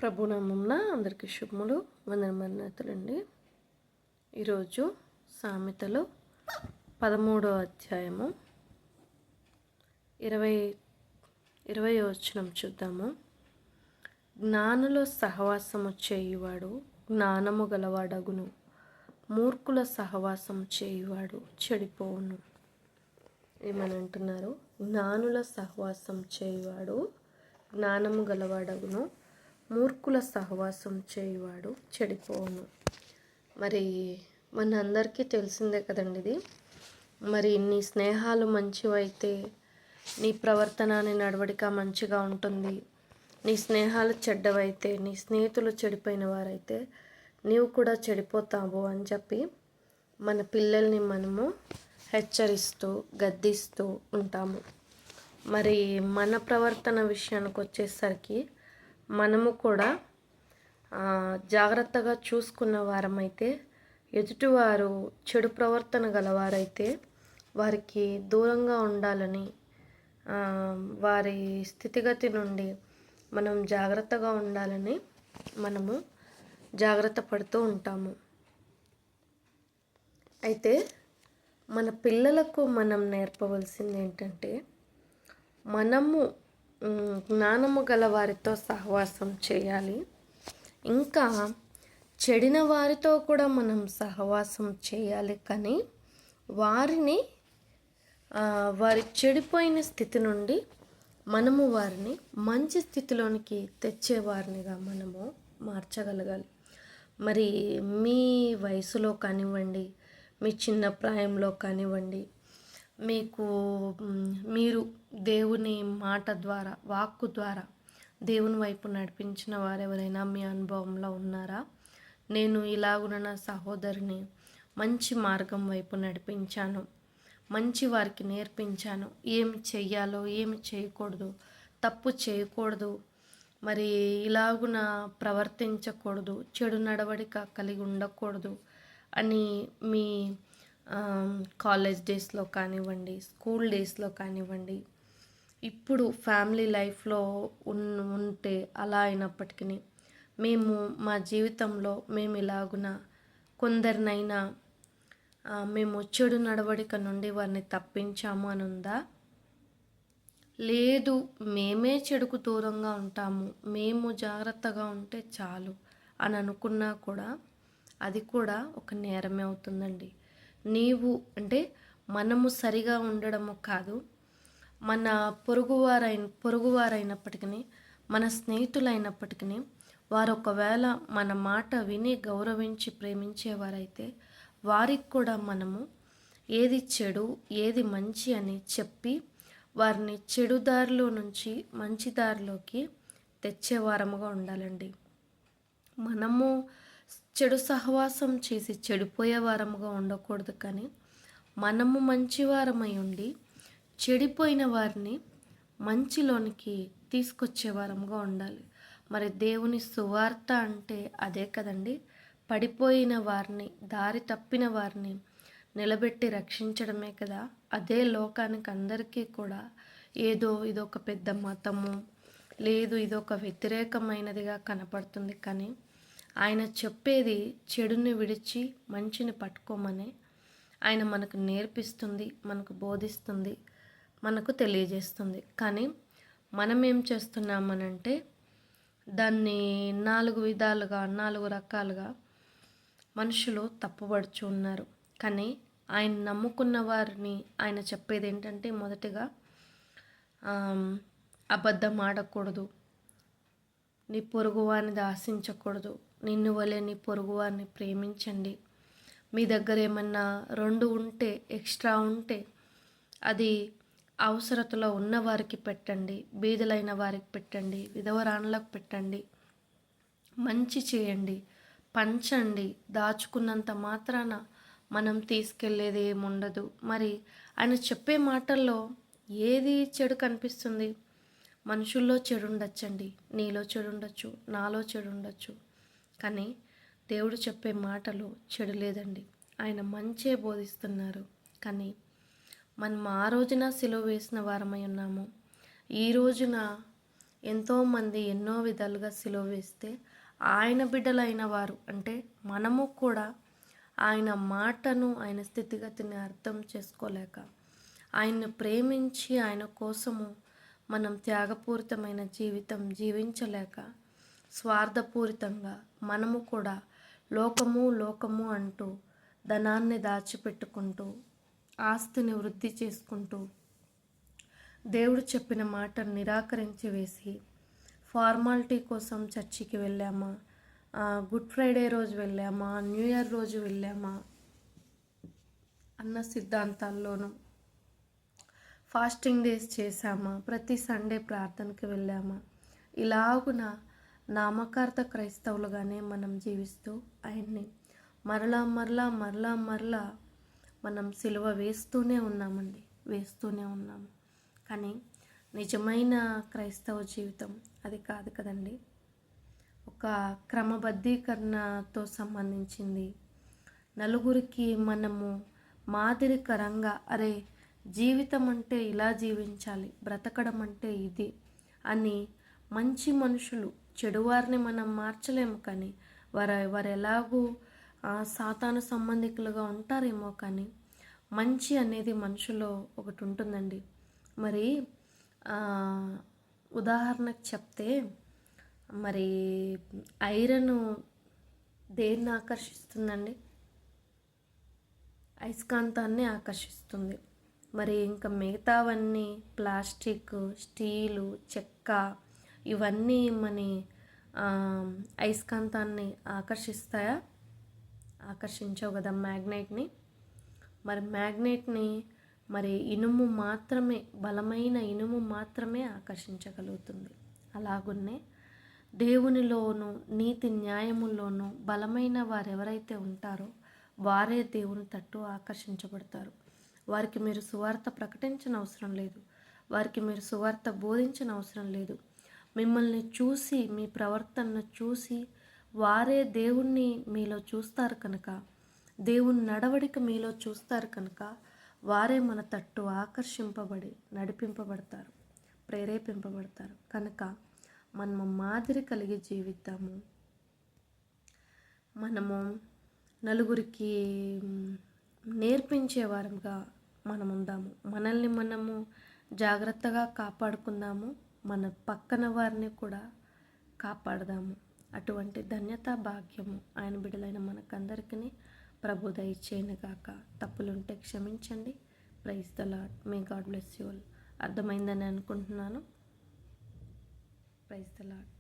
ప్రభునామంన అందరికీ శుభములు వందనమన్నతులండి. ఈరోజు సామెతలు 13వ అధ్యాయము 20 వచనం చూద్దాము. జ్ఞానుల సహవాసము చేయువాడు జ్ఞానము గలవాడగును, మూర్ఖుల సహవాసము చేయువాడు చెడిపోవును. ఏమని అంటున్నారు? జ్ఞానుల సహవాసం చేయువాడు జ్ఞానము గలవాడగును, మూర్ఖుల సహవాసం చేయువాడు చెడిపోవును. మరి మనందరికీ తెలిసిందే కదండి ఇది. మరి నీ స్నేహాలు మంచివైతే నీ ప్రవర్తన నీ నడవడిక మంచిగా ఉంటుంది. నీ స్నేహాలు చెడ్డవైతే, నీ స్నేహితులు చెడిపోయిన వారైతే నీవు కూడా చెడిపోతావు అని చెప్పి మన పిల్లల్ని మనము హెచ్చరిస్తూ గద్దిస్తూ ఉంటాము. మరి మన ప్రవర్తన విషయానికి వచ్చేసరికి మనము కూడా జాగ్రత్తగా చూసుకున్న వారమైతే, ఎదుటివారు చెడు ప్రవర్తన గలవారైతే వారికి దూరంగా ఉండాలని, వారి స్థితిగతి నుండి మనం జాగ్రత్తగా ఉండాలని మనము జాగ్రత్త పడుతూ ఉంటాము. అయితే మన పిల్లలకు మనం నేర్పవలసింది ఏంటంటే, మనము జ్ఞానము గల వారితో సహవాసం చేయాలి. ఇంకా చెడిన వారితో కూడా మనం సహవాసం చేయాలి. కానీ వారిని వారి చెడిపోయిన స్థితి నుండి మనము వారిని మంచి స్థితిలోనికి తెచ్చేవారినిగా మనము మార్చగలగాలి. మరి మీ వయసులో కానివ్వండి, మీ చిన్న ప్రాయంలో కానివ్వండి, మీరు దేవుని మాట ద్వారా, వాక్కు ద్వారా దేవుని వైపు నడిపించిన వారెవరైనా మీ అనుభవంలో ఉన్నారా? నేను ఇలాగున నా సహోదరిని మంచి మార్గం వైపు నడిపించాను, మంచి వారికి నేర్పించాను, ఏమి చెయ్యాలో ఏమి చేయకూడదు, తప్పు చేయకూడదు, మరి ఇలాగున ప్రవర్తించకూడదు, చెడు నడవడిక కలిగి ఉండకూడదు అని మీ కాలేజ్ డేస్లో కానివ్వండి, స్కూల్ డేస్లో కానివ్వండి, ఇప్పుడు ఫ్యామిలీ లైఫ్లో ఉంటే అలా అయినప్పటికీ మేము మా జీవితంలో మేము ఇలాగున కొందరినైనా మేము చెడు నడవడిక నుండి వారిని తప్పించాము అని ఉందా? లేదు, మేమే చెడుకు దూరంగా ఉంటాము, మేము జాగ్రత్తగా ఉంటే చాలు అని అనుకున్నా కూడా అది కూడా ఒక నేరమే అవుతుందండి. అంటే మనము సరిగా ఉండడము కాదు, మన పొరుగువారైనప్పటికీ, మన స్నేహితులైనప్పటికీ వారు ఒకవేళ మన మాట విని గౌరవించి ప్రేమించేవారైతే వారికి కూడా మనము ఏది చెడు ఏది మంచి అని చెప్పి వారిని చెడు దారిలో నుంచి మంచి దారిలోకి తెచ్చేవారముగా ఉండాలండి. మనము చెడు సహవాసం చేసి చెడిపోయే వారముగా ఉండకూడదు. కానీ మనము మంచివారమై ఉండి చెడిపోయిన వారిని మంచిలోనికి తీసుకొచ్చే వారముగా ఉండాలి. మరి దేవుని సువార్త అంటే అదే కదండి. పడిపోయిన వారిని, దారి తప్పిన వారిని నిలబెట్టి రక్షించడమే కదా. అదే లోకానికి అందరికీ కూడా ఏదో ఇదొక పెద్ద మతము, లేదు ఇదొక వ్యతిరేకమైనదిగా కనపడుతుంది. కానీ ఆయన చెప్పేది చెడుని విడిచి మంచిని పట్టుకోమని ఆయన మనకు నేర్పిస్తుంది, మనకు బోధిస్తుంది, మనకు తెలియజేస్తుంది. కానీ మనం ఏం చేస్తున్నామనంటే దాన్ని 4 విధాలుగా 4 రకాలుగా మనుషులు తప్పుపడుచు ఉన్నారు. కానీ ఆయన నమ్ముకున్న వారిని ఆయన చెప్పేది ఏంటంటే, మొదటిగా అబద్ధం ఆడకూడదు, నీ పొరుగువారిని ఆశించకూడదు, నిన్ను వలె నీ పొరుగువారిని ప్రేమించండి, మీ దగ్గర ఏమన్నా 2 ఉంటే ఎక్స్ట్రా ఉంటే అది అవసరతలో ఉన్నవారికి పెట్టండి, బీదలైన వారికి పెట్టండి, విధవరాణులకు పెట్టండి, మంచి చేయండి, పంచండి. దాచుకున్నంత మాత్రాన మనం తీసుకెళ్ళేది ఏముండదు. మరి ఆయన చెప్పే మాటల్లో ఏది చెడు కనిపిస్తుంది? మనుషుల్లో చెడు ఉండొచ్చండి, నీలో చెడు ఉండొచ్చు, నాలో చెడు ఉండొచ్చు. కానీ దేవుడు చెప్పే మాటలు చెడు లేదండి. ఆయన మంచే బోధిస్తున్నారు. కానీ మనం ఆ రోజున సిలువ వేసిన వారమై ఉన్నాము. ఈ రోజున ఎంతోమంది ఎన్నో విధాలుగా సిలువ వేస్తే ఆయన బిడ్డలైన వారు అంటే మనము కూడా ఆయన మాటను ఆయన స్థితిగతిని అర్థం చేసుకోలేక ఆయన్ని ప్రేమించి ఆయన కోసము మనం త్యాగపూరితమైన జీవితం జీవించలేక స్వార్థపూరితంగా మనము కూడా లోకము లోకము అంటూ ధనాన్ని దాచిపెట్టుకుంటూ ఆస్తిని వృద్ధి చేసుకుంటూ దేవుడు చెప్పిన మాటను నిరాకరించి వేసి ఫార్మాలిటీ కోసం చర్చికి వెళ్ళామా, గుడ్ ఫ్రైడే రోజు వెళ్ళామా, న్యూ ఇయర్ రోజు వెళ్ళామా అన్న సిద్ధాంతాల్లోనూ ఫాస్టింగ్ డేస్ చేశామా, ప్రతి సండే ప్రార్థనకి వెళ్ళామా, ఇలాగున నామకార్థ క్రైస్తవులుగానే మనం జీవిస్తూ ఆయన్ని మరలా మరలా మరలా మరలా మనం సిలువ వేస్తూనే ఉన్నాము. కానీ నిజమైన క్రైస్తవ జీవితం అది కాదు కదండి. ఒక క్రమబద్ధీకరణతో సంబంధించింది. నలుగురికి మనము మాదిరికరంగా అరే జీవితం అంటే ఇలా జీవించాలి, బ్రతకడం అంటే ఇది అని మంచి మనుషులు, చెడువారిని మనం మార్చలేము కానీ వారు ఎలాగూ సాతాను సంబంధికులుగా ఉంటారేమో కానీ మంచి అనేది మనుషులో ఒకటి ఉంటుందండి. మరి ఉదాహరణకు చెప్తే మరి ఐరన్ దేన్ని ఆకర్షిస్తుందండి? అయస్కాంతాన్ని ఆకర్షిస్తుంది. మరి ఇంకా మిగతావన్నీ ప్లాస్టిక్, స్టీలు, చెక్క ఇవన్నీ మన అయస్కాంతాన్ని ఆకర్షిస్తాయా? ఆకర్షించవు కదా మ్యాగ్నెట్ని. మరి మ్యాగ్నెట్ని మరి ఇనుము మాత్రమే, బలమైన ఇనుము మాత్రమే ఆకర్షించగలుగుతుంది. అలాగున్నే దేవునిలోను నీతి న్యాయముల్లోనూ బలమైన వారు ఎవరైతే ఉంటారో వారే దేవుని తట్టు ఆకర్షించబడతారు. వారికి మీరు సువార్త ప్రకటించిన అవసరం లేదు, వారికి మీరు సువార్త బోధించిన అవసరం లేదు. మిమ్మల్ని చూసి, మీ ప్రవర్తనను చూసి వారే దేవుణ్ణి మీలో చూస్తారు కనుక, దేవుని నడవడిక మీలో చూస్తారు కనుక వారే మన తట్టు ఆకర్షింపబడి నడిపింపబడతారు, ప్రేరేపింపబడతారు. కనుక మనము మాదిరి కలిగి జీవిద్దాము. మనము నలుగురికి నేర్పించే వారంగా మనం ఉందాము. మనల్ని మనము జాగ్రత్తగా కాపాడుకుందాము, మన పక్కన వారిని కూడా కాపాడదాము. అటువంటి ధన్యత భాగ్యము ఆయన బిడ్డలైన మనకందరికీ ప్రభు దయచేయను గాక. తప్పులుంటే క్షమించండి. Praise the lord. May God bless you all. అర్థమైందని అనుకుంటున్నాను. Praise the lord.